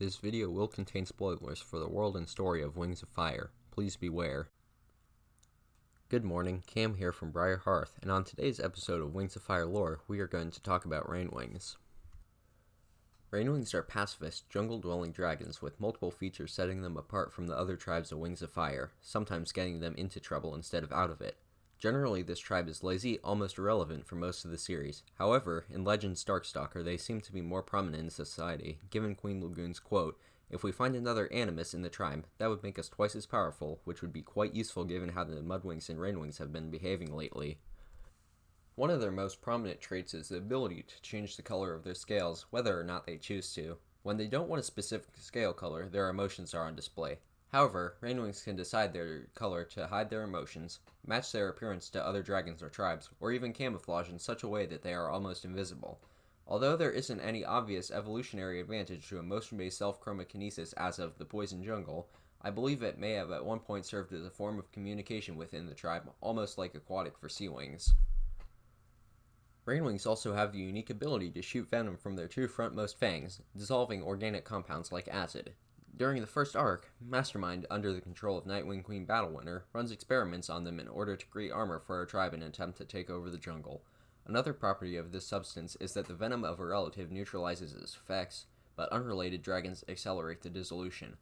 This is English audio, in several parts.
This video will contain spoilers for the world and story of Wings of Fire. Please beware. Good morning, Cam here from Briar Hearth, and on today's episode of Wings of Fire lore, we are going to talk about RainWings. RainWings are pacifist, jungle-dwelling dragons with multiple features setting them apart from the other tribes of Wings of Fire, sometimes getting them into trouble instead of out of it. Generally, this tribe is lazy, almost irrelevant for most of the series. However, in Legends Darkstalker, they seem to be more prominent in society, given Queen Lagoon's quote, "If we find another animus in the tribe, that would make us twice as powerful, which would be quite useful given how the Mudwings and Rainwings have been behaving lately." One of their most prominent traits is the ability to change the color of their scales, whether or not they choose to. When they don't want a specific scale color, their emotions are on display. However, Rainwings can decide their color to hide their emotions, match their appearance to other dragons or tribes, or even camouflage in such a way that they are almost invisible. Although there isn't any obvious evolutionary advantage to emotion-based self-chromokinesis as of the Poison Jungle, I believe it may have at one point served as a form of communication within the tribe, almost like aquatic for sea wings. Rainwings also have the unique ability to shoot venom from their two frontmost fangs, dissolving organic compounds like acid. During the first arc, Mastermind, under the control of Nightwing Queen Battlewinter, runs experiments on them in order to create armor for her tribe in an attempt to take over the jungle. Another property of this substance is that the venom of a relative neutralizes its effects, but unrelated dragons accelerate the dissolution.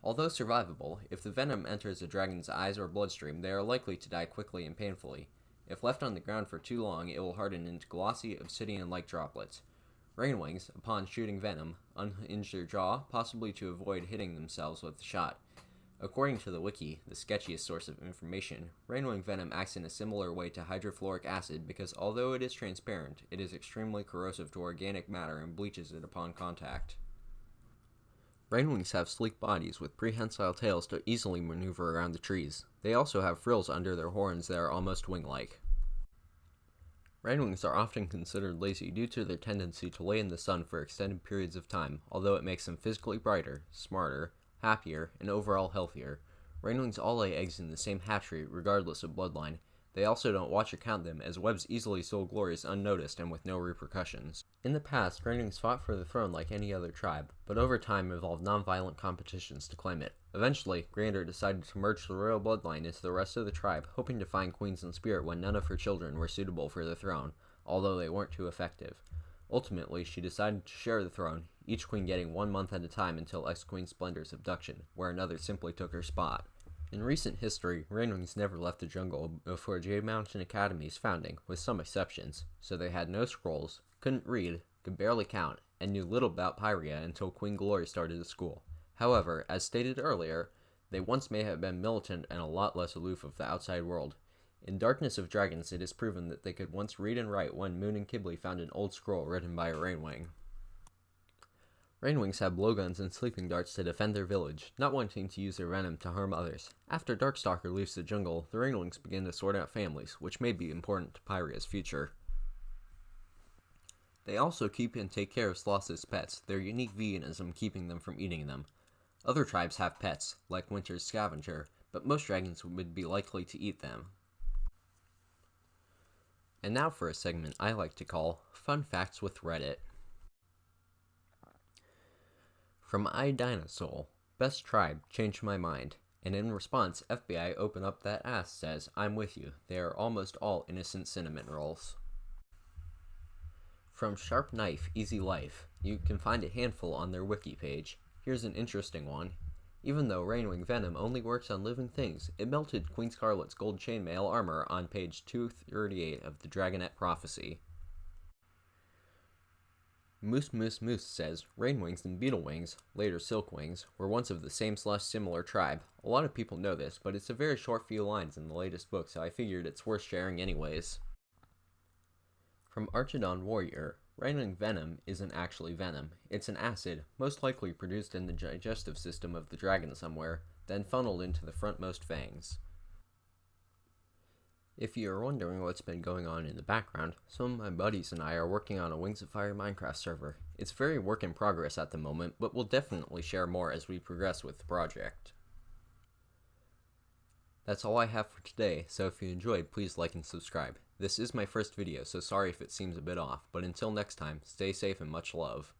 Although survivable, if the venom enters a dragon's eyes or bloodstream, they are likely to die quickly and painfully. If left on the ground for too long, it will harden into glossy, obsidian-like droplets. Rainwings, upon shooting venom, unhinge their jaw, possibly to avoid hitting themselves with the shot. According to the wiki, the sketchiest source of information, Rainwing venom acts in a similar way to hydrofluoric acid because although it is transparent, it is extremely corrosive to organic matter and bleaches it upon contact. Rainwings have sleek bodies with prehensile tails to easily maneuver around the trees. They also have frills under their horns that are almost wing-like. Rainwings are often considered lazy due to their tendency to lay in the sun for extended periods of time, although it makes them physically brighter, smarter, happier, and overall healthier. Rainwings all lay eggs in the same hatchery, regardless of bloodline. They also don't watch or count them, as webs easily sold glories unnoticed and with no repercussions. In the past, Rainwings fought for the throne like any other tribe, but over time evolved non-violent competitions to claim it. Eventually, Grander decided to merge the royal bloodline into the rest of the tribe, hoping to find queens in spirit when none of her children were suitable for the throne, although they weren't too effective. Ultimately, she decided to share the throne, each queen getting 1 month at a time until ex-Queen Splendor's abduction, where another simply took her spot. In recent history, Rainwings never left the jungle before Jade Mountain Academy's founding, with some exceptions, so they had no scrolls, couldn't read, could barely count, and knew little about Pyria until Queen Glory started the school. However, as stated earlier, they once may have been militant and a lot less aloof of the outside world. In Darkness of Dragons, it is proven that they could once read and write when Moon and Kibli found an old scroll written by a Rainwing. Rainwings have blowguns and sleeping darts to defend their village, not wanting to use their venom to harm others. After Darkstalker leaves the jungle, the Rainwings begin to sort out families, which may be important to Pyria's future. They also keep and take care of sloths as pets, their unique veganism keeping them from eating them. Other tribes have pets, like Winter's Scavenger, but most dragons would be likely to eat them. And now for a segment I like to call Fun Facts with Reddit. From iDinosaur, best tribe, changed my mind. And in response, FBI open up that ass says, I'm with you, they are almost all innocent cinnamon rolls. From Sharp Knife, Easy Life, you can find a handful on their wiki page. Here's an interesting one. Even though Rainwing venom only works on living things, it melted Queen Scarlet's gold chainmail armor on page 238 of the Dragonette Prophecy. Moose says, Rainwings and Beetlewings, later Silkwings, were once of the same/similar tribe. A lot of people know this, but it's a very short few lines in the latest book, so I figured it's worth sharing anyways. From Archidon Warrior, Rainwing venom isn't actually venom. It's an acid, most likely produced in the digestive system of the dragon somewhere, then funneled into the frontmost fangs. If you are wondering what's been going on in the background, some of my buddies and I are working on a Wings of Fire Minecraft server. It's very work in progress at the moment, but we'll definitely share more as we progress with the project. That's all I have for today, so if you enjoyed, please like and subscribe. This is my first video, so sorry if it seems a bit off, but until next time, stay safe and much love.